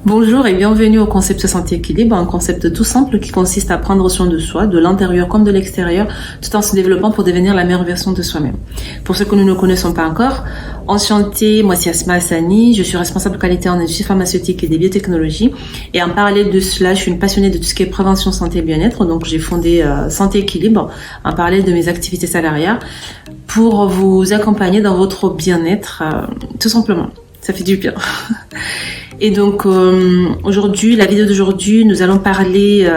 Bonjour et bienvenue au concept Santé Équilibre, un concept tout simple qui consiste à prendre soin de soi, de l'intérieur comme de l'extérieur, tout en se développant pour devenir la meilleure version de soi-même. Pour ceux que nous ne connaissons pas encore, enchantée, moi c'est Asma Hassani, je suis responsable qualité en industrie pharmaceutique et des biotechnologies. Et en parallèle de cela, je suis une passionnée de tout ce qui est prévention, santé et bien-être, donc j'ai fondé Santé Équilibre en parallèle de mes activités salariales pour vous accompagner dans votre bien-être, tout simplement. Ça fait du bien. Et donc aujourd'hui, la vidéo d'aujourd'hui, nous allons parler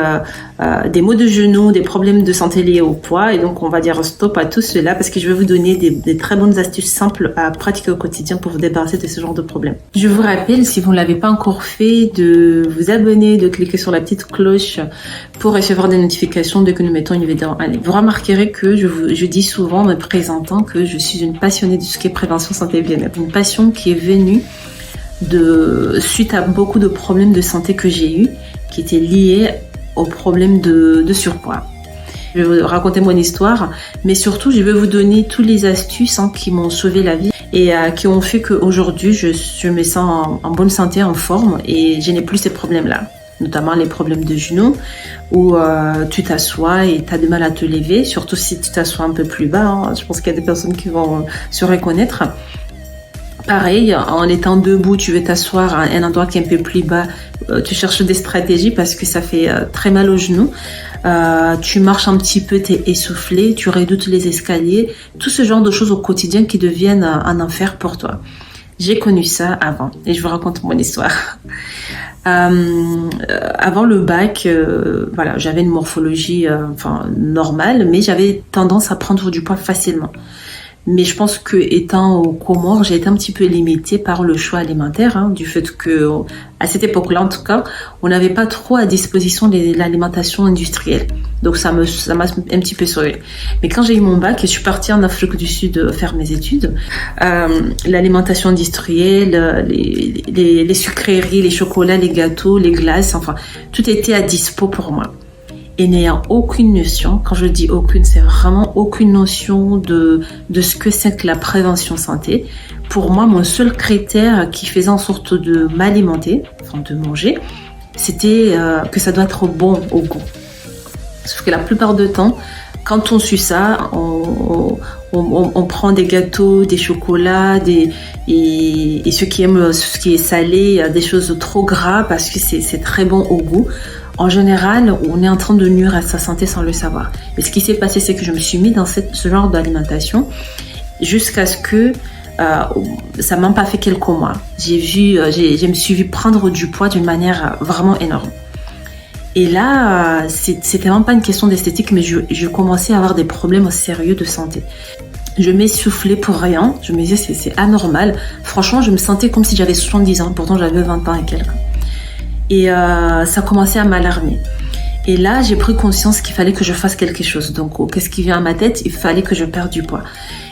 des maux de genoux, des problèmes de santé liés au poids. Et donc on va dire stop à tout cela parce que je vais vous donner des très bonnes astuces simples à pratiquer au quotidien pour vous débarrasser de ce genre de problème. Je vous rappelle, si vous ne l'avez pas encore fait, de vous abonner, de cliquer sur la petite cloche pour recevoir des notifications dès que nous mettons une vidéo en ligne. Vous remarquerez que je dis souvent en me présentant que je suis une passionnée de tout ce qui est prévention, santé et bien-être. Une passion qui est venue suite à beaucoup de problèmes de santé que j'ai eu qui étaient liés aux problèmes de surpoids. Je vais vous raconter mon histoire, mais surtout je vais vous donner toutes les astuces qui m'ont sauvé la vie et qui ont fait qu'aujourd'hui je me sens en bonne santé, en forme et je n'ai plus ces problèmes-là. Notamment les problèmes de genoux où tu t'assois et tu as du mal à te lever, surtout si tu t'assois un peu plus bas. Je pense qu'il y a des personnes qui vont se reconnaître. Pareil, en étant debout, tu veux t'asseoir à un endroit qui est un peu plus bas. Tu cherches des stratégies parce que ça fait très mal aux genoux. Tu marches un petit peu, t'es essoufflé, tu redoutes les escaliers. Tout ce genre de choses au quotidien qui deviennent un enfer pour toi. J'ai connu ça avant et je vous raconte mon histoire. Avant le bac, voilà, j'avais une morphologie normale, mais j'avais tendance à prendre du poids facilement. Mais je pense que étant aux Comores, j'ai été un petit peu limitée par le choix alimentaire, du fait que à cette époque-là, en tout cas, on n'avait pas trop à disposition l'alimentation industrielle. Donc ça m'a un petit peu sauvée. Mais quand j'ai eu mon bac et je suis partie en Afrique du Sud faire mes études, l'alimentation industrielle, les sucreries, les chocolats, les gâteaux, les glaces, enfin, tout était à dispo pour moi. Et n'ayant aucune notion, quand je dis aucune, c'est vraiment aucune notion de ce que c'est que la prévention santé. Pour moi, mon seul critère qui faisait en sorte de m'alimenter, de manger, c'était que ça doit être bon au goût. Sauf que la plupart du temps, quand on suit ça, on prend des gâteaux, des chocolats, et ceux qui aiment ce qui est salé, des choses trop gras parce que c'est très bon au goût. En général, on est en train de nuire à sa santé sans le savoir. Mais ce qui s'est passé, c'est que je me suis mis dans ce genre d'alimentation jusqu'à ce que ça m'a pas fait quelques mois. Je me suis vue prendre du poids d'une manière vraiment énorme. Et là, c'était vraiment pas une question d'esthétique, mais je commençais à avoir des problèmes sérieux de santé. Je m'essoufflais pour rien. Je me disais, c'est anormal. Franchement, je me sentais comme si j'avais 70 ans. Pourtant, j'avais 20 ans et quelques. Et ça commençait à m'alarmer. Et là, j'ai pris conscience qu'il fallait que je fasse quelque chose. Donc, qu'est-ce qui vient à ma tête? Il fallait que je perde du poids.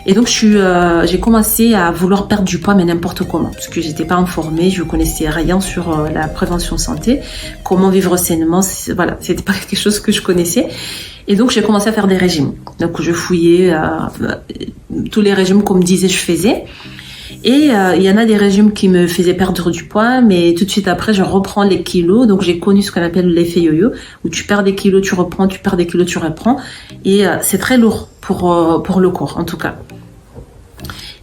Et donc, j'ai commencé à vouloir perdre du poids, mais n'importe comment. Parce que j'étais pas informée, je connaissais rien sur la prévention santé. Comment vivre sainement, voilà, c'était pas quelque chose que je connaissais. Et donc, j'ai commencé à faire des régimes. Donc, je fouillais tous les régimes qu'on me disait je faisais. Et il y en a des régimes qui me faisaient perdre du poids, mais tout de suite après, je reprends les kilos. Donc, j'ai connu ce qu'on appelle l'effet yo-yo, où tu perds des kilos, tu reprends, tu perds des kilos, tu reprends. Et c'est très lourd pour le corps, en tout cas.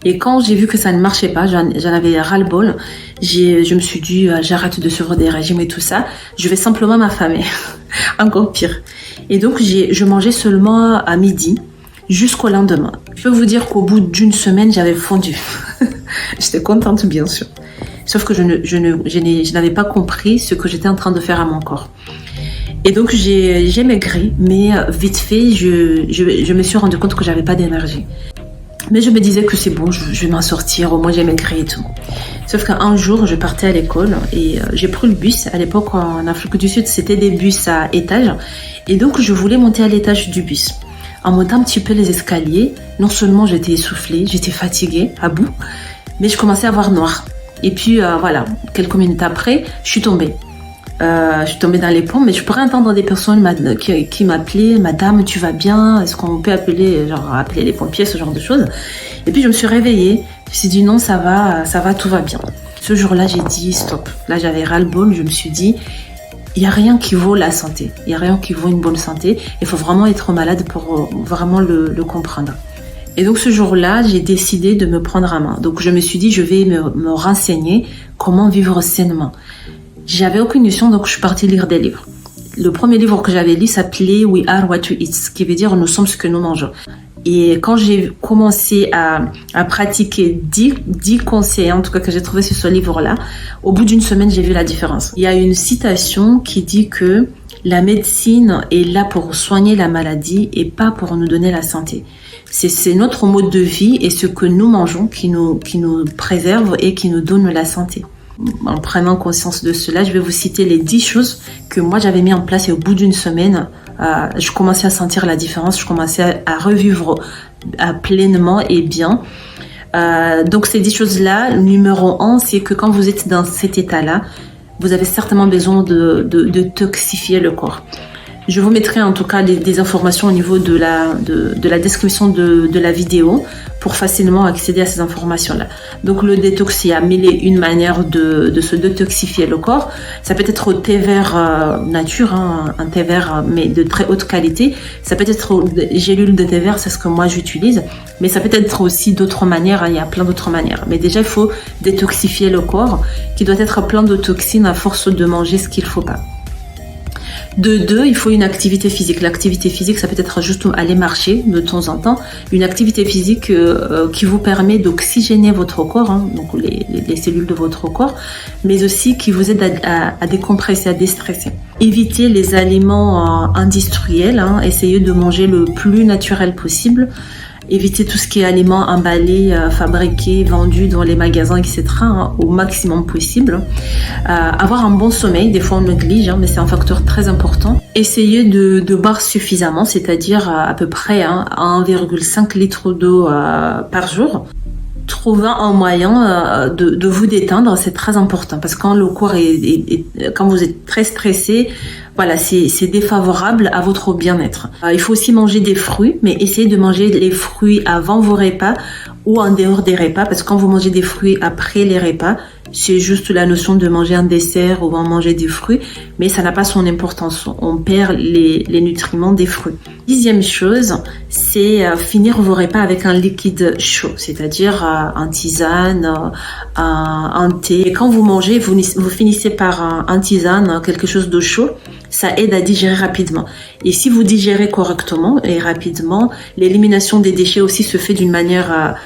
Et quand j'ai vu que ça ne marchait pas, j'en avais ras-le-bol, je me suis dit, j'arrête de suivre des régimes et tout ça. Je vais simplement m'affamer. Encore pire. Et donc, je mangeais seulement à midi. Jusqu'au lendemain. Je peux vous dire qu'au bout d'une semaine, j'avais fondu. J'étais contente, bien sûr. Sauf que je n'avais pas compris ce que j'étais en train de faire à mon corps. Et donc, j'ai maigri, mais vite fait, je me suis rendu compte que j'avais pas d'énergie. Mais je me disais que c'est bon, je vais m'en sortir, au moins j'ai maigri et tout. Sauf qu'un jour, je partais à l'école et j'ai pris le bus. À l'époque, en Afrique du Sud, c'était des bus à étage. Et donc, je voulais monter à l'étage du bus. En montant un petit peu les escaliers, non seulement j'étais essoufflée, j'étais fatiguée, à bout, mais je commençais à avoir noir. Et puis voilà, quelques minutes après, je suis tombée. Je suis tombée dans les pommes, mais je pourrais entendre des personnes qui m'appelaient, madame, tu vas bien? Est-ce qu'on peut appeler les pompiers, ce genre de choses? Et puis je me suis réveillée, je me suis dit non, ça va, tout va bien. Ce jour-là, j'ai dit stop. Là, j'avais ras-le-bol. Je me suis dit, il n'y a rien qui vaut la santé. Il n'y a rien qui vaut une bonne santé. Il faut vraiment être malade pour vraiment le comprendre. Et donc ce jour-là, j'ai décidé de me prendre à main. Donc je me suis dit, je vais me renseigner comment vivre sainement. J'avais aucune notion, donc je suis partie lire des livres. Le premier livre que j'avais lu s'appelait We Are What We Eat, ce qui veut dire nous sommes ce que nous mangeons. Et quand j'ai commencé à pratiquer 10 conseils, en tout cas que j'ai trouvé sur ce livre-là, au bout d'une semaine, j'ai vu la différence. Il y a une citation qui dit que la médecine est là pour soigner la maladie et pas pour nous donner la santé. C'est notre mode de vie et ce que nous mangeons qui nous préserve et qui nous donne la santé. En prenant conscience de cela, je vais vous citer les 10 choses que moi j'avais mis en place et au bout d'une semaine, je commençais à sentir la différence, je commençais à revivre pleinement et bien. Donc ces 10 choses-là, numéro 1, c'est que quand vous êtes dans cet état-là, vous avez certainement besoin de toxifier le corps. Je vous mettrai en tout cas des informations au niveau de la description de la vidéo pour facilement accéder à ces informations-là. Donc le détox, il y a mille et une manières de se détoxifier le corps. Ça peut être au thé vert nature, hein, un thé vert mais de très haute qualité. Ça peut être gélule de thé vert, c'est ce que moi j'utilise. Mais ça peut être aussi d'autres manières, hein, il y a plein d'autres manières. Mais déjà, il faut détoxifier le corps qui doit être plein de toxines à force de manger ce qu'il ne faut pas. De 2, il faut une activité physique. L'activité physique, ça peut être juste aller marcher de temps en temps. Une activité physique qui vous permet d'oxygéner votre corps, hein, donc les cellules de votre corps, mais aussi qui vous aide à décompresser, à déstresser. Évitez les aliments industriels, hein, essayez de manger le plus naturel possible. Éviter tout ce qui est aliments emballés, fabriqués, vendus dans les magasins, etc. Hein, au maximum possible. Avoir un bon sommeil, des fois on néglige, hein, mais c'est un facteur très important. Essayez de boire suffisamment, c'est-à-dire à peu près 1,5 litre d'eau par jour. Trouvez un moyen de vous détendre, c'est très important parce que quand le corps quand vous êtes très stressé, voilà, c'est défavorable à votre bien-être. Il faut aussi manger des fruits, mais essayez de manger les fruits avant vos repas ou en dehors des repas parce que quand vous mangez des fruits après les repas, c'est juste la notion de manger un dessert ou en manger des fruits, mais ça n'a pas son importance. On perd les nutriments des fruits. 10e chose, c'est finir vos repas avec un liquide chaud, c'est-à-dire un tisane, un thé. Et quand vous mangez, vous finissez par un tisane, quelque chose de chaud. Ça aide à digérer rapidement. Et si vous digérez correctement et rapidement, l'élimination des déchets aussi se fait d'une manière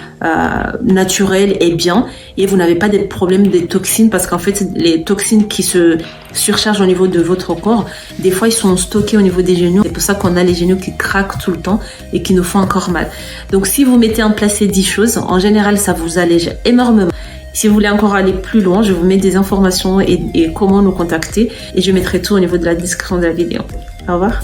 naturelle et bien. Et vous n'avez pas de problème des toxines parce qu'en fait, les toxines qui se surchargent au niveau de votre corps, des fois, ils sont stockés au niveau des genoux. C'est pour ça qu'on a les genoux qui craquent tout le temps et qui nous font encore mal. Donc, si vous mettez en place ces 10 choses, en général, ça vous allège énormément. Si vous voulez encore aller plus loin, je vous mets des informations et comment nous contacter et je mettrai tout au niveau de la description de la vidéo. Au revoir.